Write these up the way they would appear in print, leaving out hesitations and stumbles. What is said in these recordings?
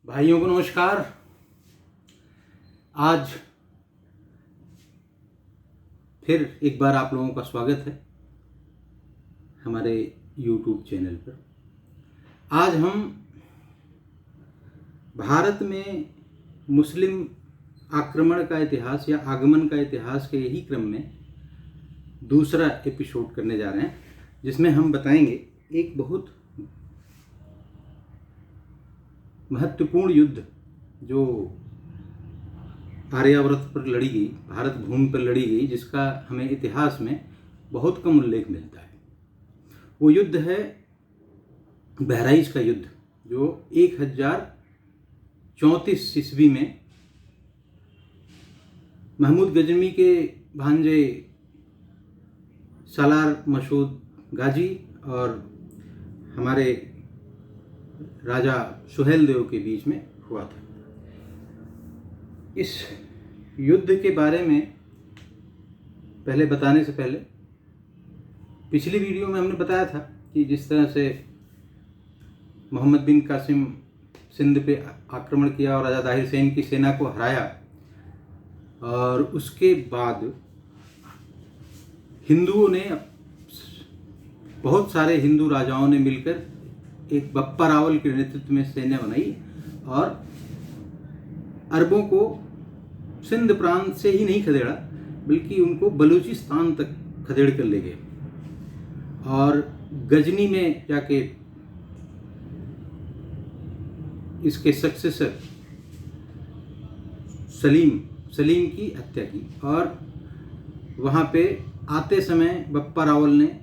भाइयों को नमस्कार। आज फिर एक बार आप लोगों का स्वागत है हमारे YouTube चैनल पर। आज हम भारत में मुस्लिम आक्रमण का इतिहास या आगमन का इतिहास के यही क्रम में दूसरा एपिसोड करने जा रहे हैं, जिसमें हम बताएंगे एक बहुत महत्वपूर्ण युद्ध जो आर्यावर्त पर लड़ी गई, भारत भूमि पर लड़ी गई, जिसका हमें इतिहास में बहुत कम उल्लेख मिलता है। वो युद्ध है बहराइच का युद्ध, जो 1034 ईस्वी में महमूद गजनवी के भांजे सालार मसूद गाजी और हमारे राजा सुहेल देव के बीच में हुआ था। इस युद्ध के बारे में पहले बताने से पहले पिछली वीडियो में हमने बताया था कि जिस तरह से मोहम्मद बिन कासिम सिंध पे आक्रमण किया और राजा दाहिर सेन की सेना को हराया, और उसके बाद हिंदुओं ने, बहुत सारे हिंदू राजाओं ने मिलकर एक बप्पा रावल के नेतृत्व में सेना बनाई और अरबों को सिंध प्रांत से ही नहीं खदेड़ा, बल्कि उनको बलूचिस्तान तक खदेड़ कर ले गए। और गजनी में जाके इसके सक्सेसर सलीम की हत्या की, और वहाँ पे आते समय बप्पा रावल ने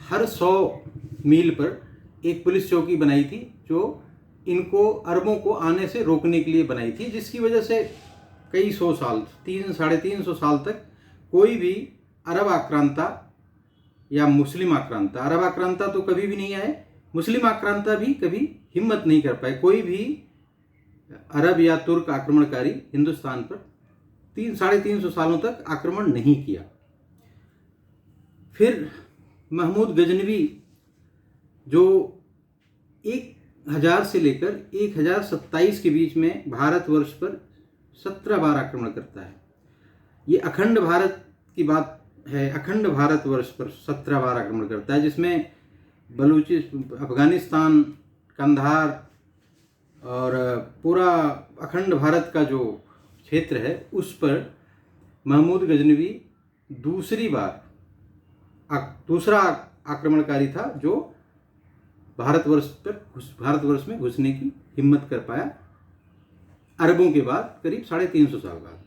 हर 100 मील पर एक पुलिस चौकी बनाई थी, जो इनको अरबों को आने से रोकने के लिए बनाई थी, जिसकी वजह से कई सौ साल, 300-350 साल तक कोई भी अरब आक्रांता या मुस्लिम आक्रांता, अरब आक्रांता तो कभी भी नहीं आए, मुस्लिम आक्रांता भी कभी हिम्मत नहीं कर पाए, कोई भी अरब या तुर्क आक्रमणकारी हिंदुस्तान पर 300-350 सालों तक आक्रमण नहीं किया। फिर महमूद गजनवी जो 1000 से लेकर 1027 के बीच में भारतवर्ष पर 17 बार आक्रमण करता है। ये अखंड भारत की बात है, अखंड भारतवर्ष पर 17 बार आक्रमण करता है, जिसमें अफगानिस्तान, कंधार और पूरा अखंड भारत का जो क्षेत्र है उस पर महमूद गजनवी दूसरा आक्रमणकारी था जो भारतवर्ष में घुसने की हिम्मत कर पाया, अरबों के बाद करीब 350 साल बाद।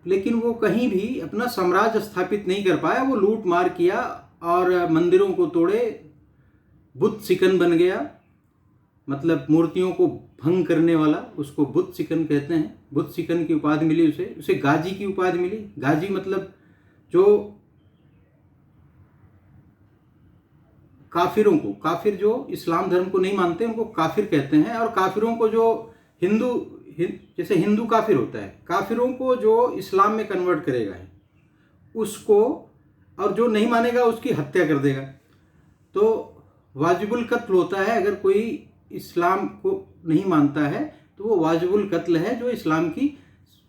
लेकिन वो कहीं भी अपना साम्राज्य स्थापित नहीं कर पाया। वो लूट मार किया और मंदिरों को तोड़े, बुत सिकन बन गया, मतलब मूर्तियों को भंग करने वाला, उसको बुत सिकन कहते हैं। बुत सिकन की उपाधि मिली उसे गाजी की उपाधि मिली। गाजी मतलब जो काफिर जो इस्लाम धर्म को नहीं मानते उनको काफिर कहते हैं, और काफिरों को जो जैसे हिंदू काफिर होता है, काफिरों को जो इस्लाम में कन्वर्ट करेगा उसको, और जो नहीं मानेगा उसकी हत्या कर देगा। तो वाजिबुल कत्ल होता है, अगर कोई इस्लाम को नहीं मानता है तो वो वाजिबुल कत्ल है, जो इस्लाम की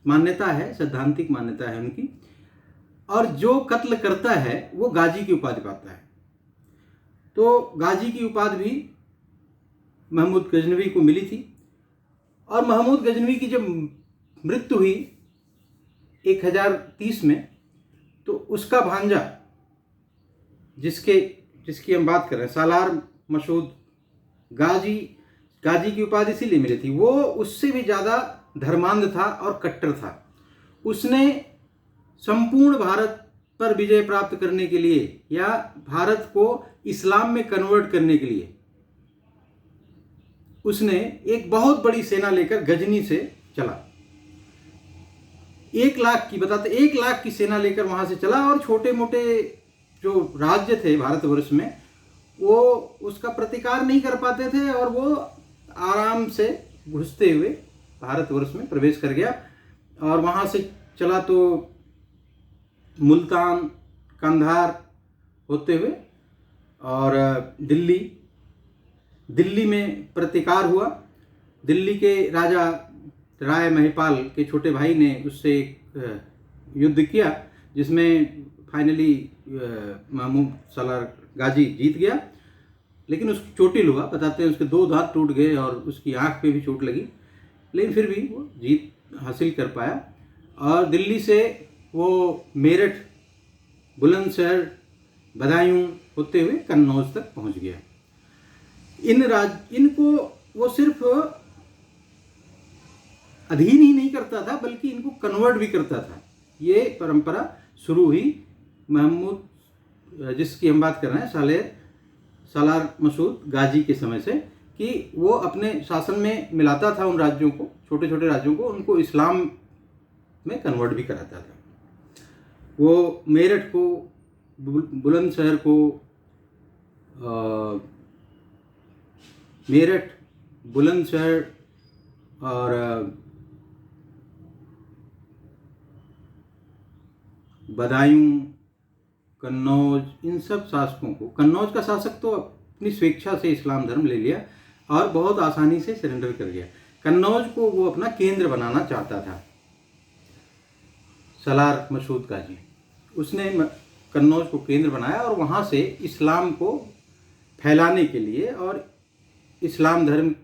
मान्यता है, सैद्धांतिक मान्यता है उनकी। और जो कत्ल करता है वो गाजी की उपाधि पाता है। तो गाजी की उपाधि भी महमूद गजनवी को मिली थी। और महमूद गजनवी की जब मृत्यु हुई 1030 में, तो उसका भांजा जिसकी हम बात कर रहे हैं, सालार मसूद गाजी की उपाधि इसीलिए मिली थी, वो उससे भी ज़्यादा धर्मांध था और कट्टर था। उसने संपूर्ण भारत पर विजय प्राप्त करने के लिए या भारत को इस्लाम में कन्वर्ट करने के लिए उसने एक बहुत बड़ी सेना लेकर गजनी से चला। 1 लाख की सेना लेकर वहां से चला, और छोटे मोटे जो राज्य थे भारतवर्ष में वो उसका प्रतिकार नहीं कर पाते थे, और वो आराम से घुसते हुए भारतवर्ष में प्रवेश कर गया। और वहां से चला तो मुल्तान, कंधार होते हुए और दिल्ली दिल्ली में प्रतिकार हुआ। दिल्ली के राजा राय महिपाल के छोटे भाई ने उससे एक युद्ध किया, जिसमें फाइनली महमूद सालार गाजी जीत गया, लेकिन उसकी चोटिल हुआ। बताते हैं उसके 2 दांत टूट गए और उसकी आंख पे भी चोट लगी, लेकिन फिर भी वो जीत हासिल कर पाया। और दिल्ली से वो मेरठ, बुलंदशहर, बदायूं होते हुए कन्नौज तक पहुंच गया। इनको वो सिर्फ अधीन ही नहीं करता था, बल्कि इनको कन्वर्ट भी करता था। ये परंपरा शुरू हुई महमूद, जिसकी हम बात कर रहे हैं, सालार मसूद गाजी के समय से, कि वो अपने शासन में मिलाता था उन राज्यों को, छोटे छोटे राज्यों को, उनको इस्लाम में कन्वर्ट भी कराता था। वो मेरठ को, बुलंदशहर को, मेरठ, बुलंदशहर और बदायूं, कन्नौज, इन सब शासकों को, कन्नौज का शासक तो अपनी स्वेच्छा से इस्लाम धर्म ले लिया और बहुत आसानी से सरेंडर कर गया। कन्नौज को वो अपना केंद्र बनाना चाहता था सालार मसूद गाजी। उसने कन्नौज को केंद्र बनाया और वहाँ से इस्लाम को फैलाने के लिए और इस्लाम धर्म,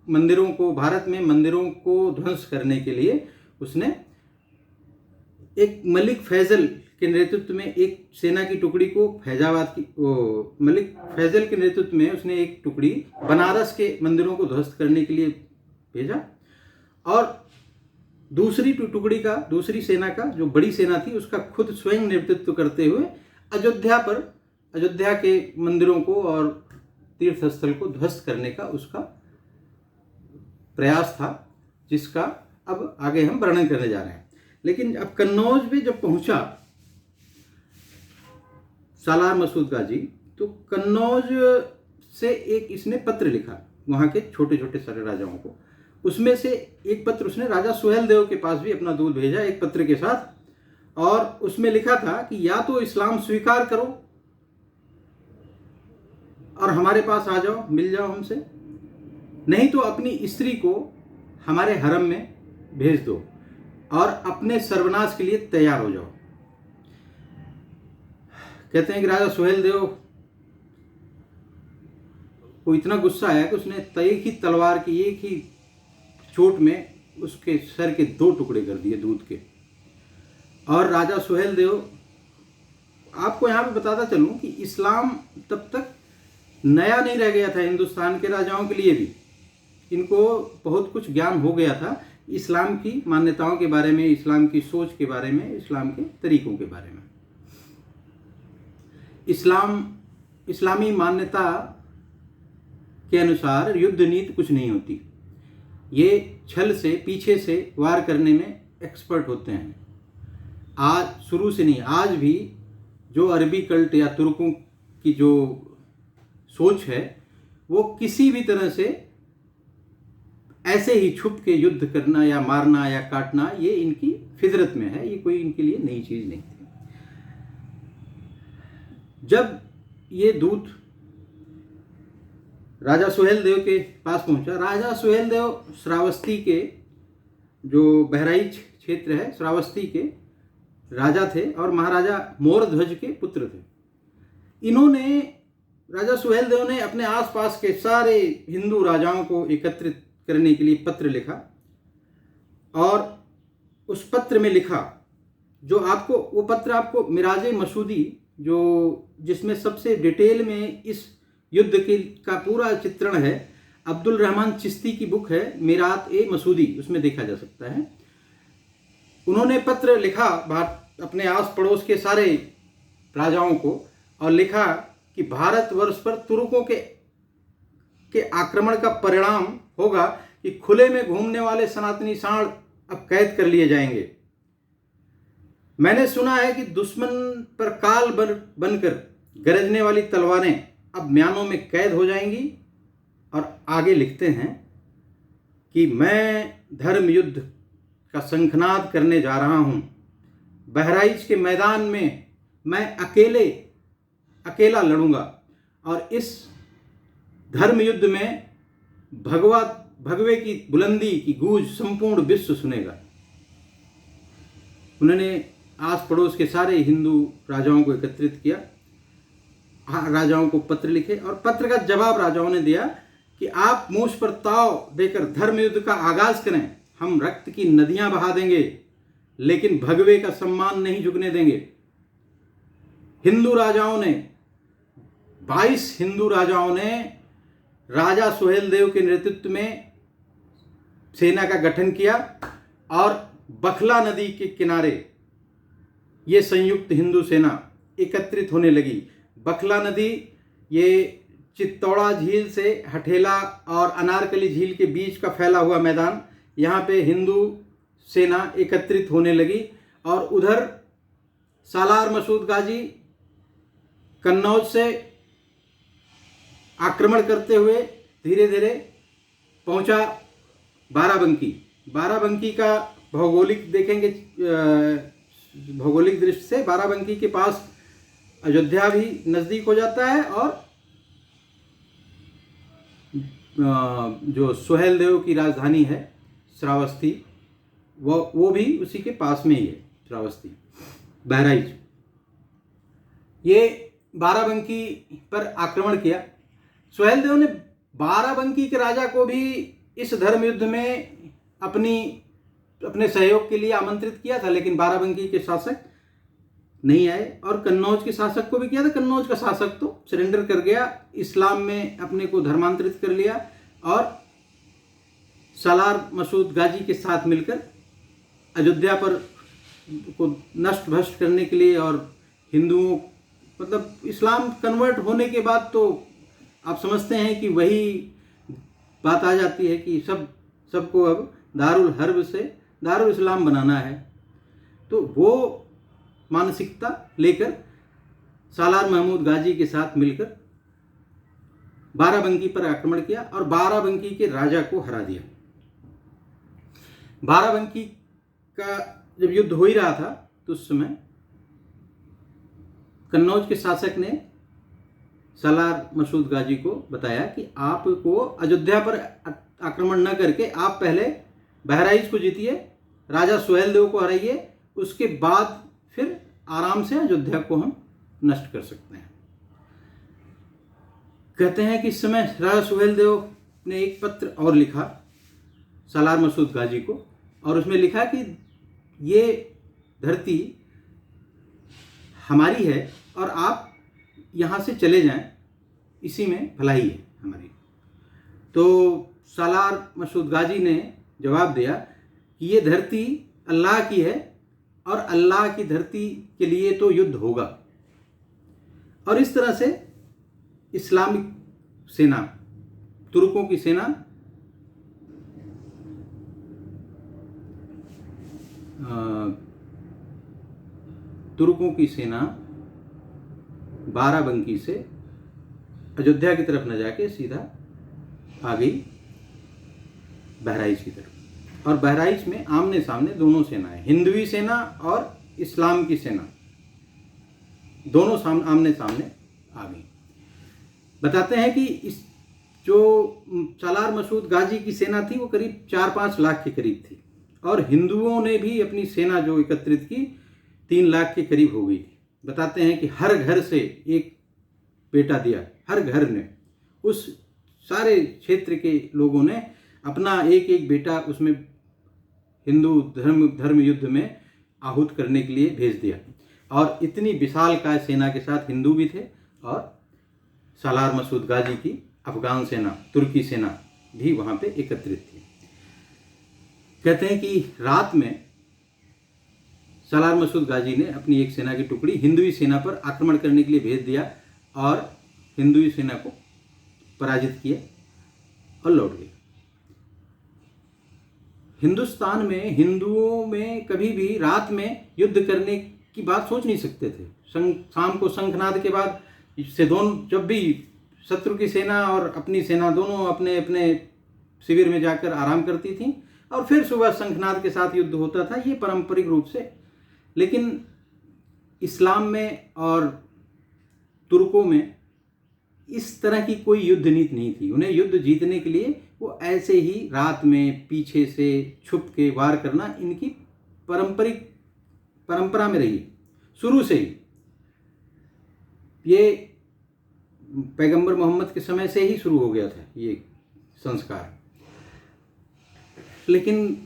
मंदिरों को, भारत में मंदिरों को ध्वंस करने के लिए उसने एक मलिक फैजल के नेतृत्व में एक सेना की टुकड़ी को फैजाबाद की, मलिक फैजल के नेतृत्व में उसने एक टुकड़ी बनारस के मंदिरों को ध्वस्त करने के लिए भेजा, और दूसरी टुकड़ी का, दूसरी सेना का, जो बड़ी सेना थी, उसका खुद स्वयं नेतृत्व करते हुए अयोध्या के मंदिरों को और तीर्थ स्थल को ध्वस्त करने का उसका प्रयास था, जिसका अब आगे हम वर्णन करने जा रहे हैं। लेकिन अब कन्नौज में जब पहुंचा सालार मसूद गाजी, तो कन्नौज से एक इसने पत्र लिखा वहाँ के छोटे छोटे सारे राजाओं को। उसमें से एक पत्र उसने राजा सुहेल देव के पास भी अपना दूत भेजा एक पत्र के साथ, और उसमें लिखा था कि या तो इस्लाम स्वीकार करो और हमारे पास आ जाओ, मिल जाओ हमसे, नहीं तो अपनी स्त्री को हमारे हरम में भेज दो और अपने सर्वनाश के लिए तैयार हो जाओ। कहते हैं कि राजा सुहेल देव को इतना गुस्सा आया कि उसने एक ही तलवार की एक ही चोट में उसके सर के 2 टुकड़े कर दिए दूध के। और राजा सुहेल देव, आपको यहाँ पे बताता चलूँ कि इस्लाम तब तक नया नहीं रह गया था हिंदुस्तान के राजाओं के लिए भी। इनको बहुत कुछ ज्ञान हो गया था इस्लाम की मान्यताओं के बारे में, इस्लाम की सोच के बारे में, इस्लाम के तरीकों के बारे में। इस्लामी मान्यता के अनुसार युद्ध नीति कुछ नहीं होती। ये छल से, पीछे से वार करने में एक्सपर्ट होते हैं। आज शुरू से नहीं, आज भी जो अरबी कल्ट या तुर्कों की जो सोच है, वो किसी भी तरह से ऐसे ही छुप के युद्ध करना या मारना या काटना, ये इनकी फितरत में है। ये कोई इनके लिए नई चीज नहीं थी। जब ये दूत राजा सुहेल देव के पास पहुंचा, राजा सुहेल देव श्रावस्ती के, जो बहराइच क्षेत्र है, श्रावस्ती के राजा थे और महाराजा मोरध्वज के पुत्र थे। इन्होंने, राजा सुहेल देव ने अपने आसपास के सारे हिंदू राजाओं को एकत्रित करने के लिए पत्र लिखा, और उस पत्र में लिखा, जो आपको, वो पत्र आपको मिराजे मसूदी, जो जिसमें सबसे डिटेल में इस युद्ध के का पूरा चित्रण है, अब्दुल रहमान चिश्ती की बुक है मिरात ए मसूदी, उसमें देखा जा सकता है। उन्होंने पत्र लिखा अपने आस पड़ोस के सारे राजाओं को, और लिखा कि भारतवर्ष पर तुर्कों के आक्रमण का परिणाम होगा कि खुले में घूमने वाले सनातनी सांड अब कैद कर लिए जाएंगे। मैंने सुना है कि दुश्मन पर काल बनकर गरजने वाली तलवारें अब म्यानों में कैद हो जाएंगी। और आगे लिखते हैं कि मैं धर्म युद्ध का शंखनाद करने जा रहा हूं। बहराइच के मैदान में मैं अकेला लड़ूंगा, और इस धर्म युद्ध में भगवे की बुलंदी की गूंज संपूर्ण विश्व सुनेगा। उन्होंने आस पड़ोस के सारे हिंदू राजाओं को एकत्रित किया, राजाओं को पत्र लिखे और पत्र का जवाब राजाओं ने दिया कि आप मूछ पर ताव देकर धर्म युद्ध का आगाज करें, हम रक्त की नदियां बहा देंगे लेकिन भगवे का सम्मान नहीं झुकने देंगे। हिंदू राजाओं ने 22 हिंदू राजाओं ने राजा सुहेल देव के नेतृत्व में सेना का गठन किया और बखला नदी के किनारे ये संयुक्त हिंदू सेना एकत्रित होने लगी। बखला नदी ये चित्तौड़ा झील से हठेला और अनारकली झील के बीच का फैला हुआ मैदान, यहाँ पे हिंदू सेना एकत्रित होने लगी और उधर सालार मसूद गाजी कन्नौज से आक्रमण करते हुए धीरे धीरे पहुंचा बाराबंकी। बाराबंकी का भौगोलिक देखेंगे, भौगोलिक दृष्टि से बाराबंकी के पास अयोध्या भी नज़दीक हो जाता है और जो सुहेल देव की राजधानी है श्रावस्ती, वो भी उसी के पास में ही है। श्रावस्ती, बहराइच, ये बाराबंकी पर आक्रमण किया। सुहेल देव ने बाराबंकी के राजा को भी इस धर्म युद्ध में अपने सहयोग के लिए आमंत्रित किया था, लेकिन बाराबंकी के शासक नहीं आए और कन्नौज के शासक को भी किया था। कन्नौज का शासक तो सरेंडर कर गया, इस्लाम में अपने को धर्मांतरित कर लिया और सालार मसूद गाजी के साथ मिलकर अयोध्या पर को नष्ट भ्रष्ट करने के लिए और हिंदुओं मतलब इस्लाम कन्वर्ट होने के बाद तो आप समझते हैं कि वही बात आ जाती है कि सबको अब दारुल हर्ब से दारुल इस्लाम बनाना है। तो वो मानसिकता लेकर सालार महमूद गाजी के साथ मिलकर बाराबंकी पर आक्रमण किया और बाराबंकी के राजा को हरा दिया। बाराबंकी का जब युद्ध हो ही रहा था तो उस समय कन्नौज के शासक ने सालार मसूद गाजी को बताया कि आपको अयोध्या पर आक्रमण न करके आप पहले बहराइच को जीतिए, राजा सुहेल देव को हराइए, उसके बाद फिर आराम से अयोध्या को हम नष्ट कर सकते हैं। कहते हैं कि इस समय राजा सुहेल देव ने एक पत्र और लिखा सालार मसूद गाजी को और उसमें लिखा कि ये धरती हमारी है और आप यहाँ से चले जाएं, इसी में भलाई है हमारी। तो सालार मसूद गाजी ने जवाब दिया कि ये धरती अल्लाह की है और अल्लाह की धरती के लिए तो युद्ध होगा। और इस तरह से इस्लामिक सेना, तुर्कों की सेना बाराबंकी से अयोध्या की तरफ न जाके सीधा आ गई बहराइच की तरफ। और बहराइच में आमने सामने दोनों सेनाएं, हिंदुई सेना और इस्लाम की सेना, दोनों आमने सामने आ गई। बताते हैं कि इस जो सालार मसूद गाजी की सेना थी वो करीब 4-5 लाख के करीब थी और हिंदुओं ने भी अपनी सेना जो एकत्रित की 3 लाख के करीब हो गई थी। बताते हैं कि हर घर से एक बेटा दिया, हर घर ने, उस सारे क्षेत्र के लोगों ने अपना एक एक बेटा उसमें हिंदू धर्म युद्ध में आहूत करने के लिए भेज दिया। और इतनी विशालकाय सेना के साथ हिंदू भी थे और सालार मसूद गाजी की अफगान सेना, तुर्की सेना भी वहाँ पे एकत्रित थी। कहते हैं कि रात में सालार मसूद गाजी ने अपनी एक सेना की टुकड़ी हिंदुई सेना पर आक्रमण करने के लिए भेज दिया और हिंदुई सेना को पराजित किया और लौट गए। हिंदुस्तान में हिंदुओं में कभी भी रात में युद्ध करने की बात सोच नहीं सकते थे। शाम को शंखनाद के बाद से दोनों, जब भी शत्रु की सेना और अपनी सेना दोनों अपने अपने शिविर में जाकर आराम करती थी और फिर सुबह शंखनाद के साथ युद्ध होता था, ये पारंपरिक रूप से। लेकिन इस्लाम में और तुर्कों में इस तरह की कोई युद्ध नीति नहीं थी। उन्हें युद्ध जीतने के लिए वो ऐसे ही रात में पीछे से छुप के वार करना इनकी परंपरा में रही शुरू से ही। ये पैगंबर मोहम्मद के समय से ही शुरू हो गया था ये संस्कार। लेकिन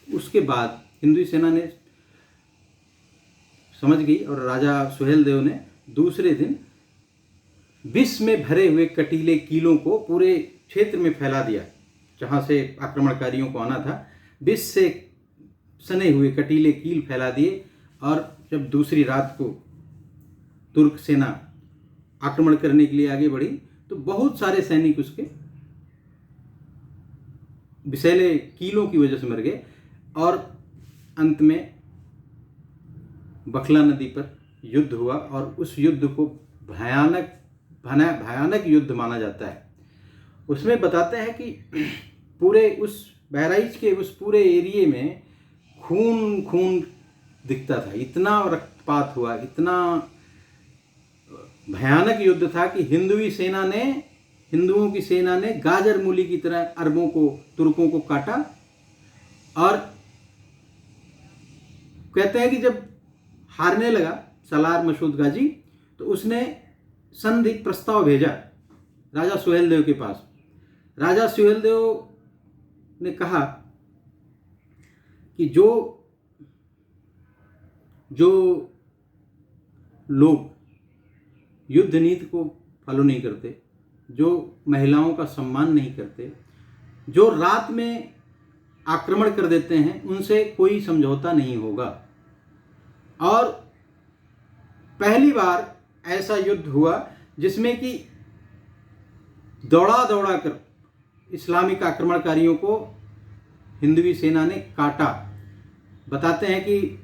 उसके बाद हिंदू सेना ने समझ गई और राजा सुहेलदेव ने दूसरे दिन विष में भरे हुए कटीले कीलों को पूरे क्षेत्र में फैला दिया जहाँ से आक्रमणकारियों को आना था। विष से सने हुए कटीले कील फैला दिए और जब दूसरी रात को तुर्क सेना आक्रमण करने के लिए आगे बढ़ी तो बहुत सारे सैनिक उसके विषैले कीलों की वजह से मर गए और अंत में बखला नदी पर युद्ध हुआ और उस युद्ध को भयानक युद्ध माना जाता है। उसमें बताते हैं कि पूरे उस बहराइच के उस पूरे एरिए में खून खून दिखता था, इतना रक्तपात हुआ, इतना भयानक युद्ध था कि हिंदुओं की सेना ने गाजर मूली की तरह अरबों को, तुर्कों को काटा। और कहते हैं कि जब हारने लगा सलार मसूद गाजी तो उसने संधि प्रस्ताव भेजा राजा सुहेलदेव के पास। राजा सुहेलदेव ने कहा कि जो लोग युद्ध नीति को फॉलो नहीं करते, जो महिलाओं का सम्मान नहीं करते, जो रात में आक्रमण कर देते हैं, उनसे कोई समझौता नहीं होगा। और पहली बार ऐसा युद्ध हुआ जिसमें कि दौड़ा कर इस्लामिक आक्रमणकारियों को हिंदवी सेना ने काटा। बताते हैं कि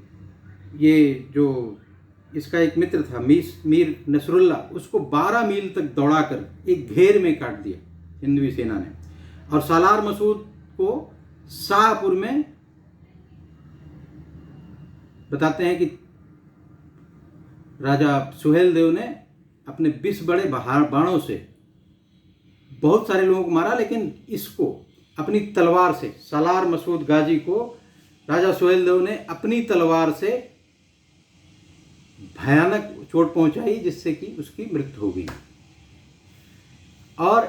ये जो इसका एक मित्र था मीर नसरुल्ला, उसको 12 मील तक दौड़ाकर एक घेर में काट दिया हिंदवी सेना ने। और सालार मसूद को शाहपुर में बताते हैं कि राजा सुहेलदेव ने अपने 20 बड़े बाणों से बहुत सारे लोगों को मारा, लेकिन इसको अपनी तलवार से, सालार मसूद गाजी को राजा सुहेलदेव ने अपनी तलवार से भयानक चोट पहुंचाई जिससे कि उसकी मृत्यु हो गई। और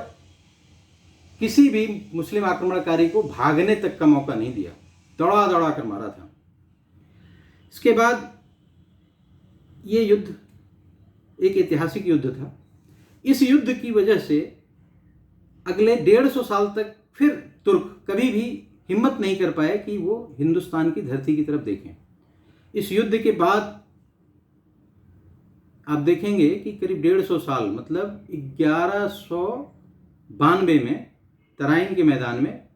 किसी भी मुस्लिम आक्रमणकारी को भागने तक का मौका नहीं दिया, दौड़ा कर मारा था। इसके बाद ये युद्ध एक ऐतिहासिक युद्ध था। इस युद्ध की वजह से अगले 150 साल तक फिर तुर्क कभी भी हिम्मत नहीं कर पाए कि वो हिंदुस्तान की धरती की तरफ देखें। इस युद्ध के बाद आप देखेंगे कि करीब 150 साल, मतलब 1192 में तराइन के मैदान में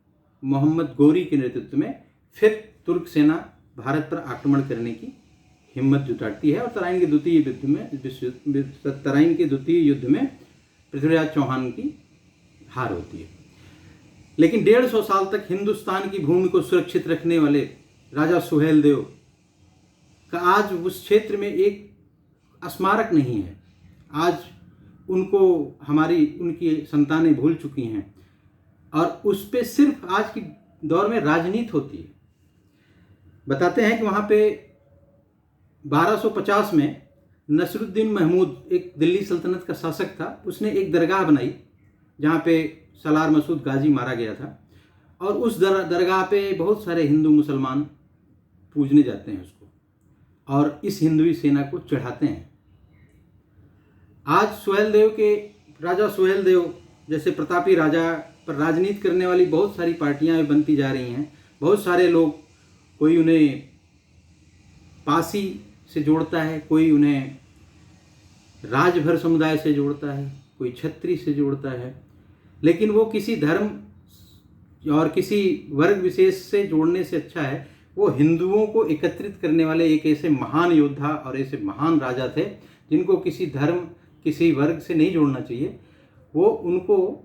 मोहम्मद गोरी के नेतृत्व में फिर तुर्क सेना भारत पर आक्रमण करने की हिम्मत जुटाती है और तराइन के द्वितीय युद्ध में पृथ्वीराज चौहान की हार होती है। लेकिन 150 साल तक हिंदुस्तान की भूमि को सुरक्षित रखने वाले राजा सुहेलदेव का आज उस क्षेत्र में एक स्मारक नहीं है। आज उनको उनकी संतानें भूल चुकी हैं और उस पे सिर्फ आज की दौर में राजनीति होती है। बताते हैं कि वहाँ पे 1250 में नसरुद्दीन महमूद, एक दिल्ली सल्तनत का शासक था, उसने एक दरगाह बनाई जहाँ पे सलार मसूद गाजी मारा गया था। और उस दरगाह पे बहुत सारे हिंदू मुसलमान पूजने जाते हैं उसको और इस हिंदुई सेना को चढ़ाते हैं। आज राजा सुहेलदेव जैसे प्रतापी राजा पर राजनीति करने वाली बहुत सारी पार्टियां बनती जा रही हैं। बहुत सारे लोग, कोई उन्हें पासी से जोड़ता है, कोई उन्हें राजभर समुदाय से जोड़ता है, कोई छत्री से जोड़ता है, लेकिन वो किसी धर्म और किसी वर्ग विशेष से जोड़ने से अच्छा है वो हिंदुओं को एकत्रित करने वाले एक ऐसे महान योद्धा और ऐसे महान राजा थे जिनको किसी धर्म, किसी वर्ग से नहीं जोड़ना चाहिए। वो उनको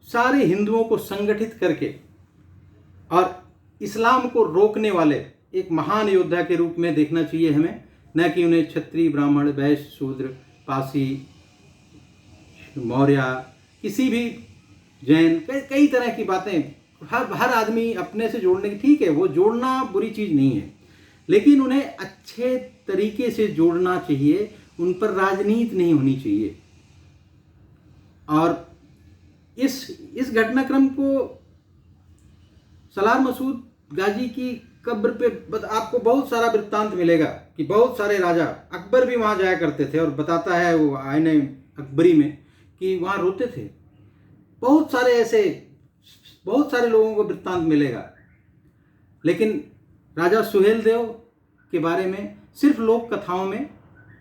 सारे हिंदुओं को संगठित करके और इस्लाम को रोकने वाले एक महान योद्धा के रूप में देखना चाहिए हमें, न कि उन्हें क्षत्रिय, ब्राह्मण, वैश्य, शूद्र, पासी मौर्य, किसी भी जैन, कई तरह की बातें हर आदमी अपने से जोड़ने की, ठीक है, वो जोड़ना बुरी चीज़ नहीं है, लेकिन उन्हें अच्छे तरीके से जोड़ना चाहिए, उन पर राजनीति नहीं होनी चाहिए। और इस घटनाक्रम को सलार मसूद गाजी की कब्र पे आपको बहुत सारा वृत्तांत मिलेगा कि बहुत सारे राजा, अकबर भी वहाँ जाया करते थे, और बताता है वो आईने अकबरी में कि वहाँ रोते थे। बहुत सारे लोगों को वृत्तांत मिलेगा। लेकिन राजा सुहेल देव के बारे में सिर्फ लोक कथाओं में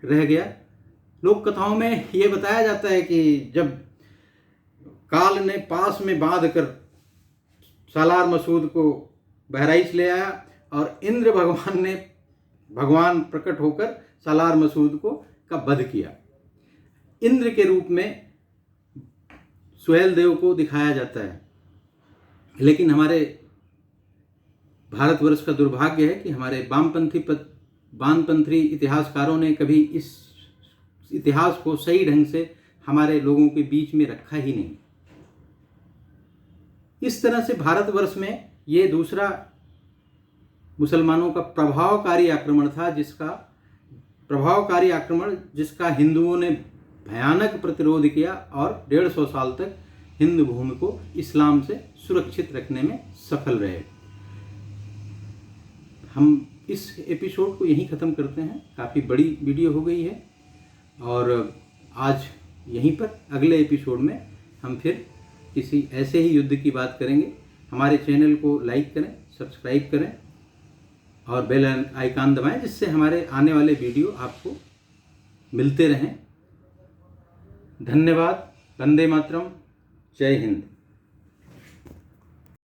रह गया। लोक कथाओं में ये बताया जाता है कि जब काल ने पास में बांध कर सालार मसूद को बहराइच ले आया और इंद्र भगवान प्रकट होकर सालार मसूद का वध किया। इंद्र के रूप में सुहेल देव को दिखाया जाता है। लेकिन हमारे भारतवर्ष का दुर्भाग्य है कि हमारे वामपंथी इतिहासकारों ने कभी इस इतिहास को सही ढंग से हमारे लोगों के बीच में रखा ही नहीं। इस तरह से भारतवर्ष में ये दूसरा मुसलमानों का प्रभावकारी आक्रमण था, जिसका हिंदुओं ने भयानक प्रतिरोध किया और 150 साल तक हिंदू भूमि को इस्लाम से सुरक्षित रखने में सफल रहे। हम इस एपिसोड को यहीं ख़त्म करते हैं। काफ़ी बड़ी वीडियो हो गई है और आज यहीं पर अगले एपिसोड में हम फिर किसी ऐसे ही युद्ध की बात करेंगे। हमारे चैनल को लाइक करें, सब्सक्राइब करें और बेल आइकन दबाएं, जिससे हमारे आने वाले वीडियो आपको मिलते रहें। धन्यवाद। वंदे मातरम। जय हिंद।